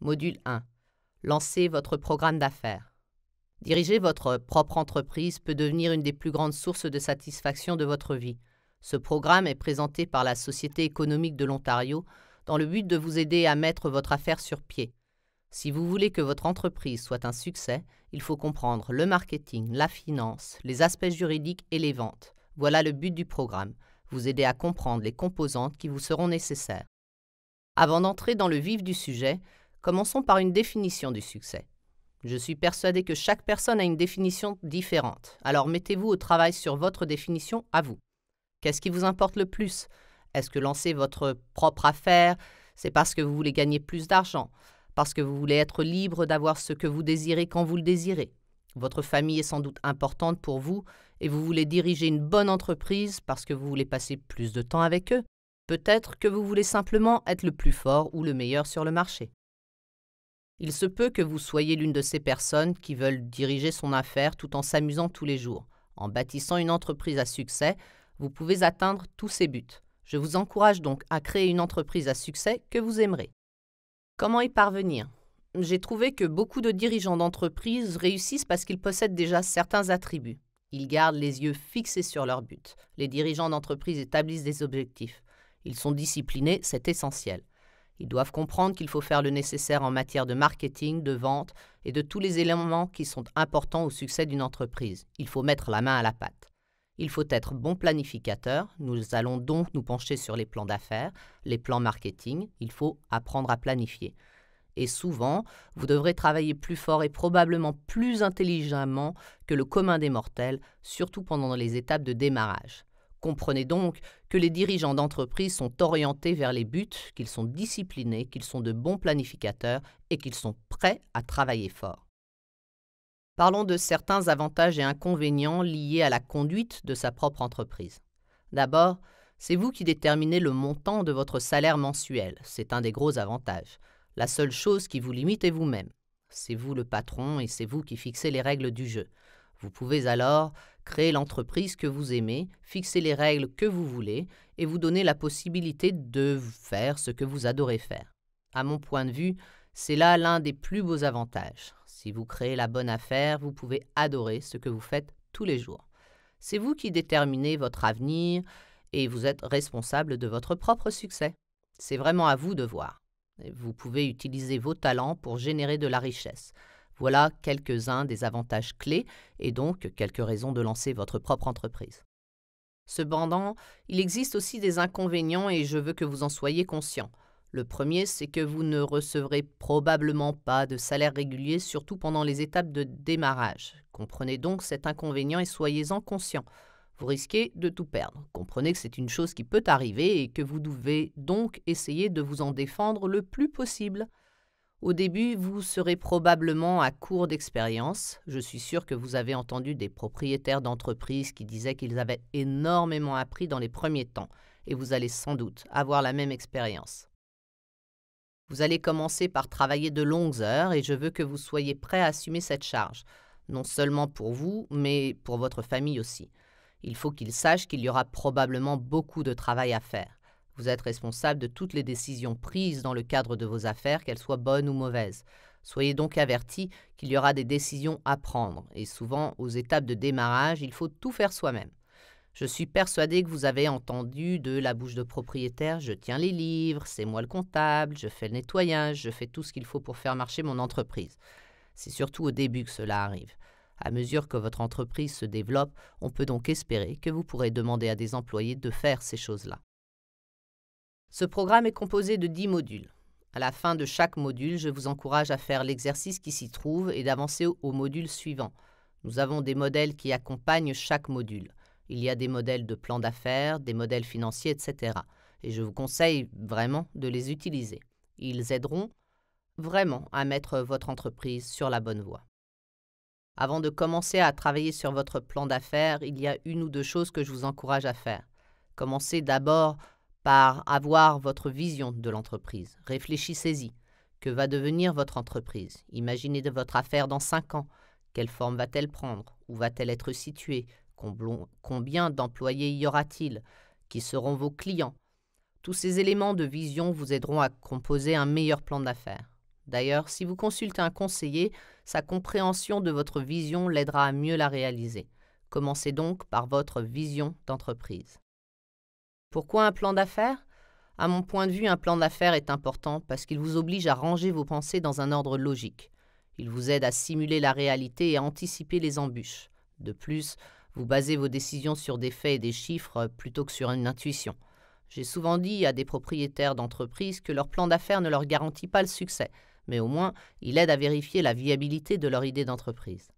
Module 1. Lancez votre programme d'affaires. Diriger votre propre entreprise peut devenir une des plus grandes sources de satisfaction de votre vie. Ce programme est présenté par la Société économique de l'Ontario dans le but de vous aider à mettre votre affaire sur pied. Si vous voulez que votre entreprise soit un succès, il faut comprendre le marketing, la finance, les aspects juridiques et les ventes. Voilà le but du programme, vous aider à comprendre les composantes qui vous seront nécessaires. Avant d'entrer dans le vif du sujet, commençons par une définition du succès. Je suis persuadé que chaque personne a une définition différente, alors mettez-vous au travail sur votre définition à vous. Qu'est-ce qui vous importe le plus? Est-ce que lancer votre propre affaire, c'est parce que vous voulez gagner plus d'argent, parce que vous voulez être libre d'avoir ce que vous désirez quand vous le désirez? Votre famille est sans doute importante pour vous et vous voulez diriger une bonne entreprise parce que vous voulez passer plus de temps avec eux. Peut-être que vous voulez simplement être le plus fort ou le meilleur sur le marché. Il se peut que vous soyez l'une de ces personnes qui veulent diriger son affaire tout en s'amusant tous les jours. En bâtissant une entreprise à succès, vous pouvez atteindre tous ces buts. Je vous encourage donc à créer une entreprise à succès que vous aimerez. Comment y parvenir? J'ai trouvé que beaucoup de dirigeants d'entreprise réussissent parce qu'ils possèdent déjà certains attributs. Ils gardent les yeux fixés sur leur but. Les dirigeants d'entreprise établissent des objectifs. Ils sont disciplinés, c'est essentiel. Ils doivent comprendre qu'il faut faire le nécessaire en matière de marketing, de vente et de tous les éléments qui sont importants au succès d'une entreprise. Il faut mettre la main à la pâte. Il faut être bon planificateur. Nous allons donc nous pencher sur les plans d'affaires, les plans marketing. Il faut apprendre à planifier. Et souvent, vous devrez travailler plus fort et probablement plus intelligemment que le commun des mortels, surtout pendant les étapes de démarrage. Comprenez donc que les dirigeants d'entreprise sont orientés vers les buts, qu'ils sont disciplinés, qu'ils sont de bons planificateurs et qu'ils sont prêts à travailler fort. Parlons de certains avantages et inconvénients liés à la conduite de sa propre entreprise. D'abord, c'est vous qui déterminez le montant de votre salaire mensuel. C'est un des gros avantages. La seule chose qui vous limite est vous-même. C'est vous le patron et c'est vous qui fixez les règles du jeu. Vous pouvez alors créer l'entreprise que vous aimez, fixer les règles que vous voulez et vous donner la possibilité de faire ce que vous adorez faire. À mon point de vue, c'est là l'un des plus beaux avantages. Si vous créez la bonne affaire, vous pouvez adorer ce que vous faites tous les jours. C'est vous qui déterminez votre avenir et vous êtes responsable de votre propre succès. C'est vraiment à vous de voir. Vous pouvez utiliser vos talents pour générer de la richesse. Voilà quelques-uns des avantages clés et donc quelques raisons de lancer votre propre entreprise. Cependant, il existe aussi des inconvénients et je veux que vous en soyez conscient. Le premier, c'est que vous ne recevrez probablement pas de salaire régulier, surtout pendant les étapes de démarrage. Comprenez donc cet inconvénient et soyez-en conscient. Vous risquez de tout perdre. Comprenez que c'est une chose qui peut arriver et que vous devez donc essayer de vous en défendre le plus possible. Au début, vous serez probablement à court d'expérience. Je suis sûr que vous avez entendu des propriétaires d'entreprises qui disaient qu'ils avaient énormément appris dans les premiers temps et vous allez sans doute avoir la même expérience. Vous allez commencer par travailler de longues heures et je veux que vous soyez prêt à assumer cette charge, non seulement pour vous, mais pour votre famille aussi. Il faut qu'ils sachent qu'il y aura probablement beaucoup de travail à faire. Vous êtes responsable de toutes les décisions prises dans le cadre de vos affaires, qu'elles soient bonnes ou mauvaises. Soyez donc avertis qu'il y aura des décisions à prendre et souvent, aux étapes de démarrage, il faut tout faire soi-même. Je suis persuadé que vous avez entendu de la bouche de propriétaire « je tiens les livres, c'est moi le comptable, je fais le nettoyage, je fais tout ce qu'il faut pour faire marcher mon entreprise ». C'est surtout au début que cela arrive. À mesure que votre entreprise se développe, on peut donc espérer que vous pourrez demander à des employés de faire ces choses-là. Ce programme est composé de 10 modules. À la fin de chaque module, je vous encourage à faire l'exercice qui s'y trouve et d'avancer au module suivant. Nous avons des modèles qui accompagnent chaque module. Il y a des modèles de plan d'affaires, des modèles financiers, etc. Et je vous conseille vraiment de les utiliser. Ils aideront vraiment à mettre votre entreprise sur la bonne voie. Avant de commencer à travailler sur votre plan d'affaires, il y a une ou deux choses que je vous encourage à faire. Commencez d'abord par avoir votre vision de l'entreprise. Réfléchissez-y. Que va devenir votre entreprise? Imaginez de votre affaire dans 5 ans. Quelle forme va-t-elle prendre? Où va-t-elle être située? Combien d'employés y aura-t-il? Qui seront vos clients? Tous ces éléments de vision vous aideront à composer un meilleur plan d'affaires. D'ailleurs, si vous consultez un conseiller, sa compréhension de votre vision l'aidera à mieux la réaliser. Commencez donc par votre vision d'entreprise. Pourquoi un plan d'affaires? À mon point de vue, un plan d'affaires est important parce qu'il vous oblige à ranger vos pensées dans un ordre logique. Il vous aide à simuler la réalité et à anticiper les embûches. De plus, vous basez vos décisions sur des faits et des chiffres plutôt que sur une intuition. J'ai souvent dit à des propriétaires d'entreprises que leur plan d'affaires ne leur garantit pas le succès, mais au moins, il aide à vérifier la viabilité de leur idée d'entreprise.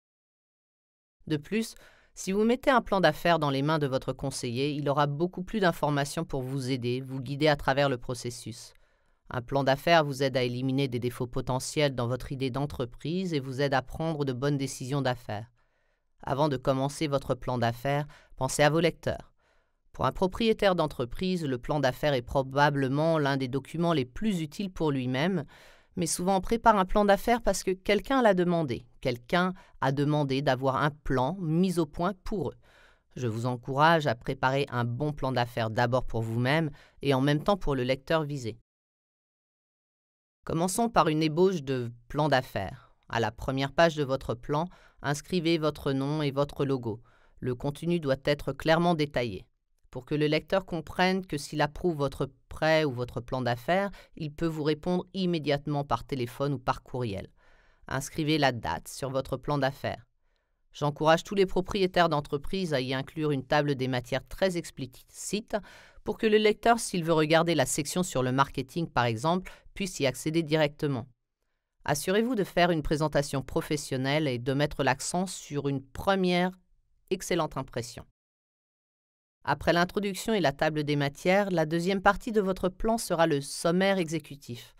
De plus, si vous mettez un plan d'affaires dans les mains de votre conseiller, il aura beaucoup plus d'informations pour vous aider, vous guider à travers le processus. Un plan d'affaires vous aide à éliminer des défauts potentiels dans votre idée d'entreprise et vous aide à prendre de bonnes décisions d'affaires. Avant de commencer votre plan d'affaires, pensez à vos lecteurs. Pour un propriétaire d'entreprise, le plan d'affaires est probablement l'un des documents les plus utiles pour lui-même, mais souvent on prépare un plan d'affaires parce que quelqu'un l'a demandé. Quelqu'un a demandé d'avoir un plan mis au point pour eux. Je vous encourage à préparer un bon plan d'affaires d'abord pour vous-même et en même temps pour le lecteur visé. Commençons par une ébauche de plan d'affaires. À la première page de votre plan, inscrivez votre nom et votre logo. Le contenu doit être clairement détaillé. Pour que le lecteur comprenne que s'il approuve votre prêt ou votre plan d'affaires, il peut vous répondre immédiatement par téléphone ou par courriel. Inscrivez la date sur votre plan d'affaires. J'encourage tous les propriétaires d'entreprise à y inclure une table des matières très explicite pour que le lecteur, s'il veut regarder la section sur le marketing par exemple, puisse y accéder directement. Assurez-vous de faire une présentation professionnelle et de mettre l'accent sur une première excellente impression. Après l'introduction et la table des matières, la deuxième partie de votre plan sera le sommaire exécutif.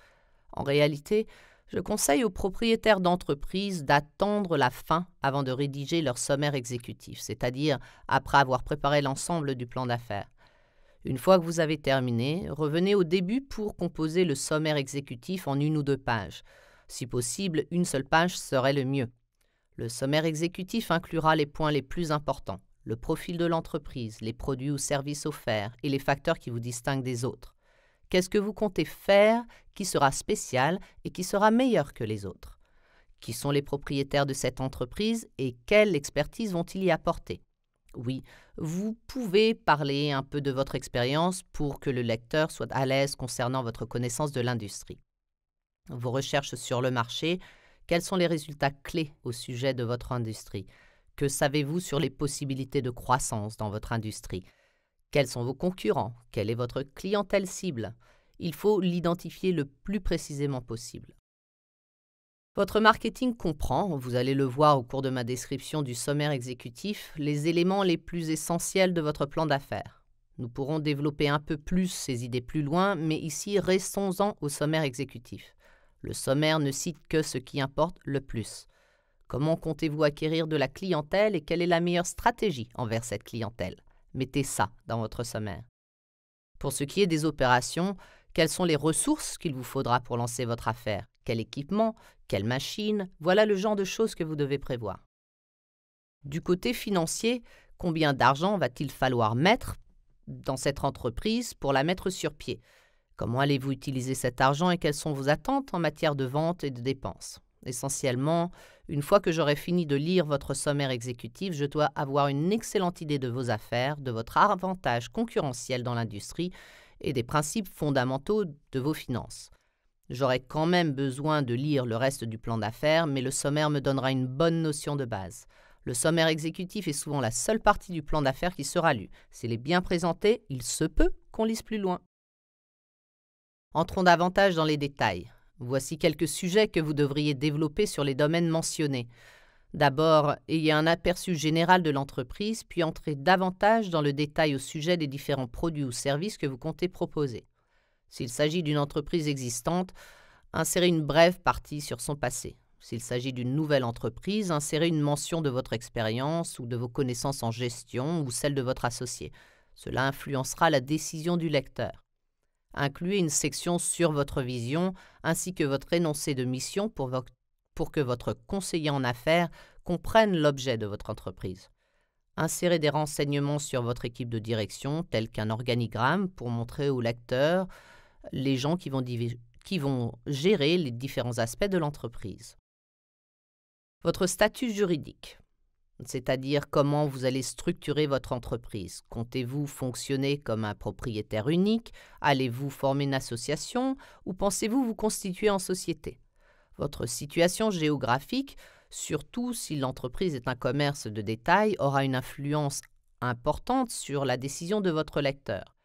En réalité, je conseille aux propriétaires d'entreprise d'attendre la fin avant de rédiger leur sommaire exécutif, c'est-à-dire après avoir préparé l'ensemble du plan d'affaires. Une fois que vous avez terminé, revenez au début pour composer le sommaire exécutif en 1 ou 2 pages. Si possible, une seule page serait le mieux. Le sommaire exécutif inclura les points les plus importants, le profil de l'entreprise, les produits ou services offerts et les facteurs qui vous distinguent des autres. Qu'est-ce que vous comptez faire qui sera spécial et qui sera meilleur que les autres? Qui sont les propriétaires de cette entreprise et quelle expertise vont-ils y apporter? Oui, vous pouvez parler un peu de votre expérience pour que le lecteur soit à l'aise concernant votre connaissance de l'industrie. Vos recherches sur le marché, quels sont les résultats clés au sujet de votre industrie? Que savez-vous sur les possibilités de croissance dans votre industrie? Quels sont vos concurrents? Quelle est votre clientèle cible? Il faut l'identifier le plus précisément possible. Votre marketing comprend, vous allez le voir au cours de ma description du sommaire exécutif, les éléments les plus essentiels de votre plan d'affaires. Nous pourrons développer un peu plus ces idées plus loin, mais ici, restons-en au sommaire exécutif. Le sommaire ne cite que ce qui importe le plus. Comment comptez-vous acquérir de la clientèle et quelle est la meilleure stratégie envers cette clientèle? Mettez ça dans votre sommaire. Pour ce qui est des opérations, quelles sont les ressources qu'il vous faudra pour lancer votre affaire? Quel équipement? Quelle machine? Voilà le genre de choses que vous devez prévoir. Du côté financier, combien d'argent va-t-il falloir mettre dans cette entreprise pour la mettre sur pied? Comment allez-vous utiliser cet argent et quelles sont vos attentes en matière de vente et de dépenses? Essentiellement, une fois que j'aurai fini de lire votre sommaire exécutif, je dois avoir une excellente idée de vos affaires, de votre avantage concurrentiel dans l'industrie et des principes fondamentaux de vos finances. J'aurai quand même besoin de lire le reste du plan d'affaires, mais le sommaire me donnera une bonne notion de base. Le sommaire exécutif est souvent la seule partie du plan d'affaires qui sera lue. S'il est bien présenté, il se peut qu'on lise plus loin. Entrons davantage dans les détails. Voici quelques sujets que vous devriez développer sur les domaines mentionnés. D'abord, ayez un aperçu général de l'entreprise, puis entrez davantage dans le détail au sujet des différents produits ou services que vous comptez proposer. S'il s'agit d'une entreprise existante, insérez une brève partie sur son passé. S'il s'agit d'une nouvelle entreprise, insérez une mention de votre expérience ou de vos connaissances en gestion ou celle de votre associé. Cela influencera la décision du lecteur. Incluez une section sur votre vision ainsi que votre énoncé de mission pour que votre conseiller en affaires comprenne l'objet de votre entreprise. Insérez des renseignements sur votre équipe de direction, tels qu'un organigramme pour montrer au lecteur les gens qui vont qui vont gérer les différents aspects de l'entreprise. Votre statut juridique, c'est-à-dire comment vous allez structurer votre entreprise. Comptez-vous fonctionner comme un propriétaire unique? Allez-vous former une association? Ou pensez-vous vous constituer en société? Votre situation géographique, surtout si l'entreprise est un commerce de détail, aura une influence importante sur la décision de votre lecteur.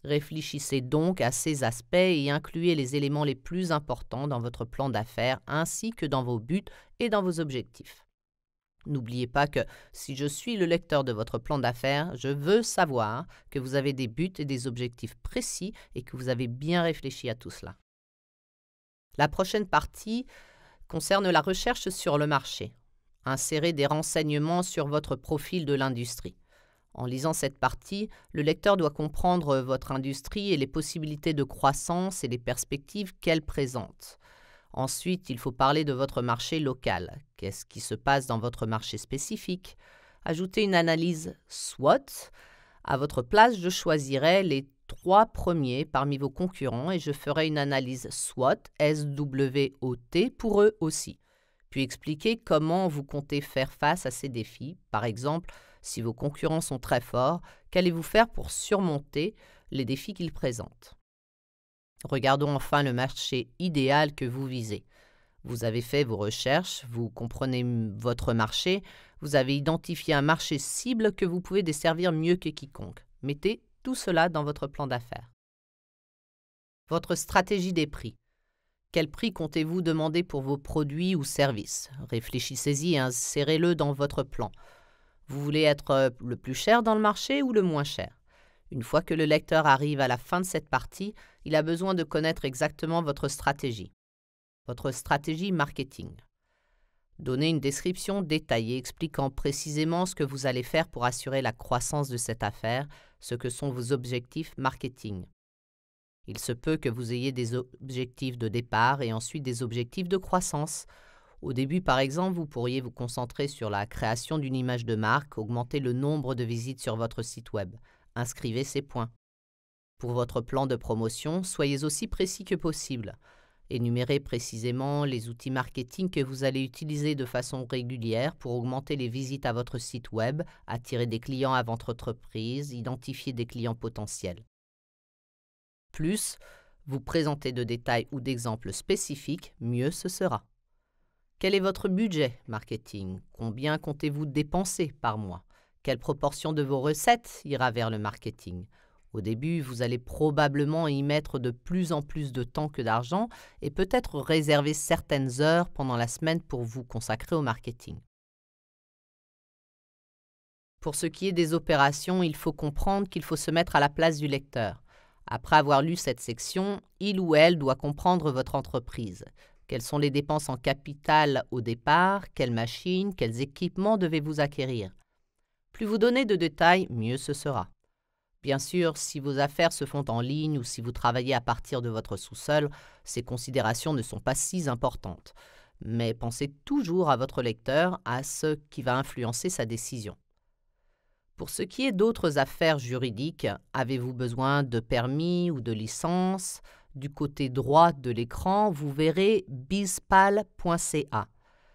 Réfléchissez donc à ces aspects et incluez les éléments les plus importants dans votre plan d'affaires ainsi que dans vos buts et dans vos objectifs. N'oubliez pas que si je suis le lecteur de votre plan d'affaires, je veux savoir que vous avez des buts et des objectifs précis et que vous avez bien réfléchi à tout cela. La prochaine partie concerne la recherche sur le marché. Insérez des renseignements sur votre profil de l'industrie. En lisant cette partie, le lecteur doit comprendre votre industrie et les possibilités de croissance et les perspectives qu'elle présente. Ensuite, il faut parler de votre marché local. Qu'est-ce qui se passe dans votre marché spécifique? Ajoutez une analyse SWOT. À votre place, je choisirai les 3 premiers parmi vos concurrents et je ferai une analyse SWOT, SWOT, pour eux aussi. Puis expliquer comment vous comptez faire face à ces défis. Par exemple, si vos concurrents sont très forts, qu'allez-vous faire pour surmonter les défis qu'ils présentent? Regardons enfin le marché idéal que vous visez. Vous avez fait vos recherches, vous comprenez votre marché, vous avez identifié un marché cible que vous pouvez desservir mieux que quiconque. Mettez tout cela dans votre plan d'affaires. Votre stratégie des prix. Quel prix comptez-vous demander pour vos produits ou services? Réfléchissez-y et insérez-le dans votre plan. Vous voulez être le plus cher dans le marché ou le moins cher? Une fois que le lecteur arrive à la fin de cette partie, il a besoin de connaître exactement votre stratégie. Votre stratégie marketing. Donnez une description détaillée expliquant précisément ce que vous allez faire pour assurer la croissance de cette affaire, ce que sont vos objectifs marketing. Il se peut que vous ayez des objectifs de départ et ensuite des objectifs de croissance. Au début, par exemple, vous pourriez vous concentrer sur la création d'une image de marque, augmenter le nombre de visites sur votre site web. Inscrivez ces points. Pour votre plan de promotion, soyez aussi précis que possible. Énumérez précisément les outils marketing que vous allez utiliser de façon régulière pour augmenter les visites à votre site web, attirer des clients à votre entreprise, identifier des clients potentiels. Plus vous présentez de détails ou d'exemples spécifiques, mieux ce sera. Quel est votre budget marketing? Combien comptez-vous dépenser par mois? Quelle proportion de vos recettes ira vers le marketing? Au début, vous allez probablement y mettre de plus en plus de temps que d'argent et peut-être réserver certaines heures pendant la semaine pour vous consacrer au marketing. Pour ce qui est des opérations, il faut comprendre qu'il faut se mettre à la place du lecteur. Après avoir lu cette section, il ou elle doit comprendre votre entreprise. Quelles sont les dépenses en capital au départ? Quelles machines, quels équipements devez-vous acquérir? Plus vous donnez de détails, mieux ce sera. Bien sûr, si vos affaires se font en ligne ou si vous travaillez à partir de votre sous-sol, ces considérations ne sont pas si importantes. Mais pensez toujours à votre lecteur, à ce qui va influencer sa décision. Pour ce qui est d'autres affaires juridiques, avez-vous besoin de permis ou de licence? Du côté droit de l'écran, vous verrez bizpal.ca.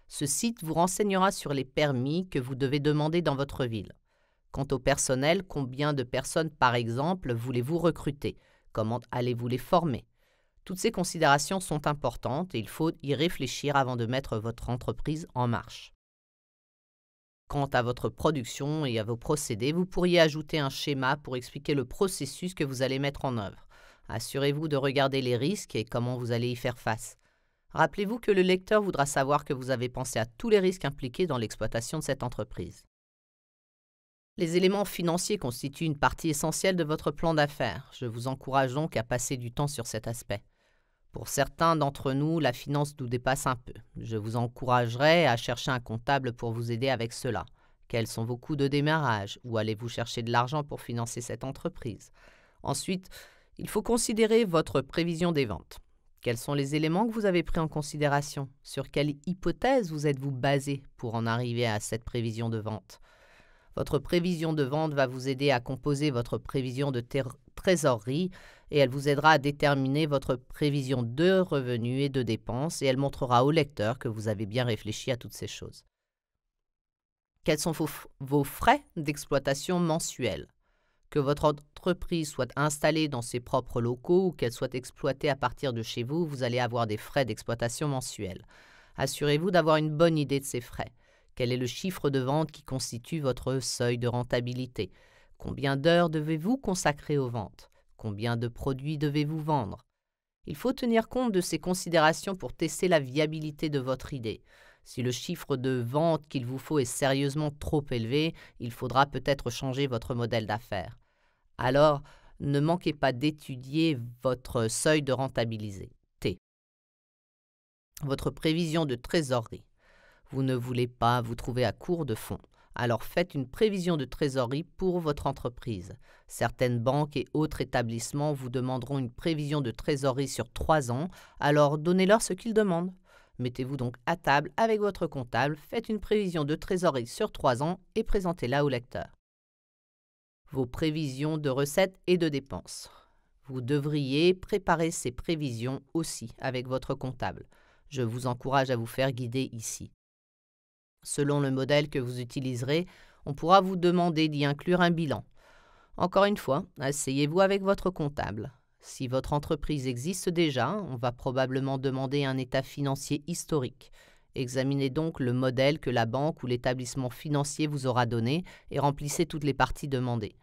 Ce site vous renseignera sur les permis que vous devez demander dans votre ville. Quant au personnel, combien de personnes par exemple voulez-vous recruter? Comment allez-vous les former? Toutes ces considérations sont importantes et il faut y réfléchir avant de mettre votre entreprise en marche. Quant à votre production et à vos procédés, vous pourriez ajouter un schéma pour expliquer le processus que vous allez mettre en œuvre. Assurez-vous de regarder les risques et comment vous allez y faire face. Rappelez-vous que le lecteur voudra savoir que vous avez pensé à tous les risques impliqués dans l'exploitation de cette entreprise. Les éléments financiers constituent une partie essentielle de votre plan d'affaires. Je vous encourage donc à passer du temps sur cet aspect. Pour certains d'entre nous, la finance nous dépasse un peu. Je vous encouragerai à chercher un comptable pour vous aider avec cela. Quels sont vos coûts de démarrage? Où allez-vous chercher de l'argent pour financer cette entreprise? Ensuite, il faut considérer votre prévision des ventes. Quels sont les éléments que vous avez pris en considération? Sur quelle hypothèse vous êtes-vous basé pour en arriver à cette prévision de vente? Votre prévision de vente va vous aider à composer votre prévision de trésorerie et elle vous aidera à déterminer votre prévision de revenus et de dépenses et elle montrera au lecteur que vous avez bien réfléchi à toutes ces choses. Quels sont vos frais d'exploitation mensuels? Que votre entreprise soit installée dans ses propres locaux ou qu'elle soit exploitée à partir de chez vous, vous allez avoir des frais d'exploitation mensuels. Assurez-vous d'avoir une bonne idée de ces frais. Quel est le chiffre de vente qui constitue votre seuil de rentabilité? Combien d'heures devez-vous consacrer aux ventes? Combien de produits devez-vous vendre? Il faut tenir compte de ces considérations pour tester la viabilité de votre idée. Si le chiffre de vente qu'il vous faut est sérieusement trop élevé, il faudra peut-être changer votre modèle d'affaires. Alors, ne manquez pas d'étudier votre seuil de rentabilité. Votre prévision de trésorerie. Vous ne voulez pas vous trouver à court de fonds. Alors faites une prévision de trésorerie pour votre entreprise. Certaines banques et autres établissements vous demanderont une prévision de trésorerie sur 3 ans, alors donnez-leur ce qu'ils demandent. Mettez-vous donc à table avec votre comptable, faites une prévision de trésorerie sur 3 ans et présentez-la au lecteur. Vos prévisions de recettes et de dépenses. Vous devriez préparer ces prévisions aussi avec votre comptable. Je vous encourage à vous faire guider ici. Selon le modèle que vous utiliserez, on pourra vous demander d'y inclure un bilan. Encore une fois, asseyez-vous avec votre comptable. Si votre entreprise existe déjà, on va probablement demander un état financier historique. Examinez donc le modèle que la banque ou l'établissement financier vous aura donné et remplissez toutes les parties demandées.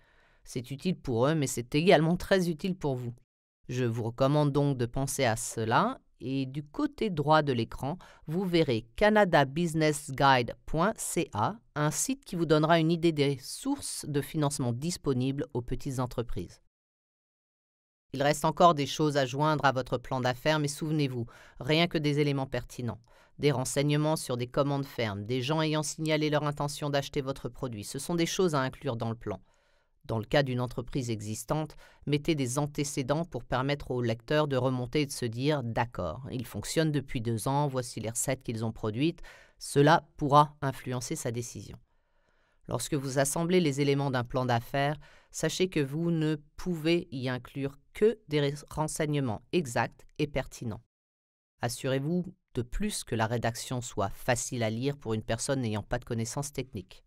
C'est utile pour eux, mais c'est également très utile pour vous. Je vous recommande donc de penser à cela et du côté droit de l'écran, vous verrez canadabusinessguide.ca, un site qui vous donnera une idée des sources de financement disponibles aux petites entreprises. Il reste encore des choses à joindre à votre plan d'affaires, mais souvenez-vous, rien que des éléments pertinents. Des renseignements sur des commandes fermes, des gens ayant signalé leur intention d'acheter votre produit, ce sont des choses à inclure dans le plan. Dans le cas d'une entreprise existante, mettez des antécédents pour permettre au lecteur de remonter et de se dire « D'accord, il fonctionne depuis 2 ans, voici les recettes qu'ils ont produites ». Cela pourra influencer sa décision. Lorsque vous assemblez les éléments d'un plan d'affaires, sachez que vous ne pouvez y inclure que des renseignements exacts et pertinents. Assurez-vous de plus que la rédaction soit facile à lire pour une personne n'ayant pas de connaissances techniques.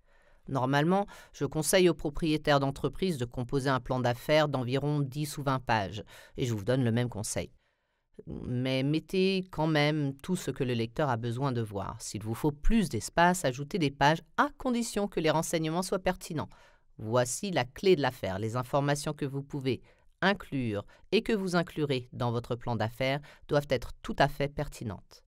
Normalement, je conseille aux propriétaires d'entreprise de composer un plan d'affaires d'environ 10 ou 20 pages, et je vous donne le même conseil. Mais mettez quand même tout ce que le lecteur a besoin de voir. S'il vous faut plus d'espace, ajoutez des pages à condition que les renseignements soient pertinents. Voici la clé de l'affaire. Les informations que vous pouvez inclure et que vous inclurez dans votre plan d'affaires doivent être tout à fait pertinentes.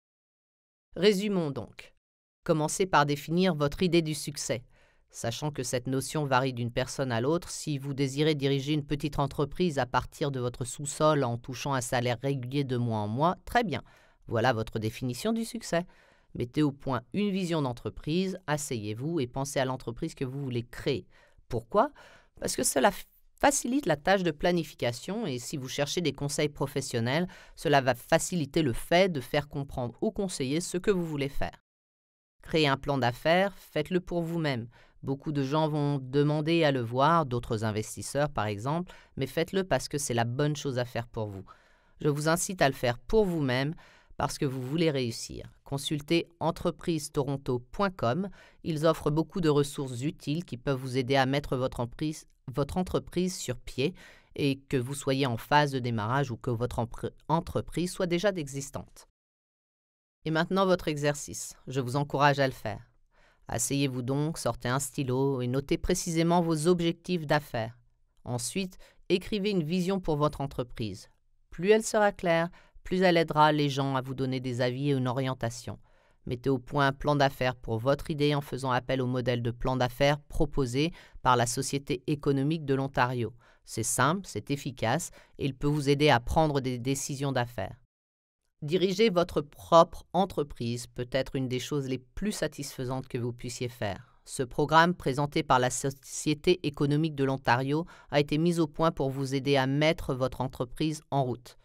Résumons donc. Commencez par définir votre idée du succès. Sachant que cette notion varie d'une personne à l'autre, si vous désirez diriger une petite entreprise à partir de votre sous-sol en touchant un salaire régulier de mois en mois, très bien. Voilà votre définition du succès. Mettez au point une vision d'entreprise, asseyez-vous et pensez à l'entreprise que vous voulez créer. Pourquoi? Parce que cela facilite la tâche de planification et si vous cherchez des conseils professionnels, cela va faciliter le fait de faire comprendre aux conseillers ce que vous voulez faire. Créez un plan d'affaires, faites-le pour vous-même. Beaucoup de gens vont demander à le voir, d'autres investisseurs par exemple, mais faites-le parce que c'est la bonne chose à faire pour vous. Je vous incite à le faire pour vous-même parce que vous voulez réussir. Consultez entreprisetoronto.com. Ils offrent beaucoup de ressources utiles qui peuvent vous aider à mettre votre entreprise sur pied et que vous soyez en phase de démarrage ou que votre entreprise soit déjà existante. Et maintenant votre exercice. Je vous encourage à le faire. Asseyez-vous donc, sortez un stylo et notez précisément vos objectifs d'affaires. Ensuite, écrivez une vision pour votre entreprise. Plus elle sera claire, plus elle aidera les gens à vous donner des avis et une orientation. Mettez au point un plan d'affaires pour votre idée en faisant appel au modèle de plan d'affaires proposé par la Société économique de l'Ontario. C'est simple, c'est efficace et il peut vous aider à prendre des décisions d'affaires. Diriger votre propre entreprise peut être une des choses les plus satisfaisantes que vous puissiez faire. Ce programme, présenté par la Société économique de l'Ontario, a été mis au point pour vous aider à mettre votre entreprise en route.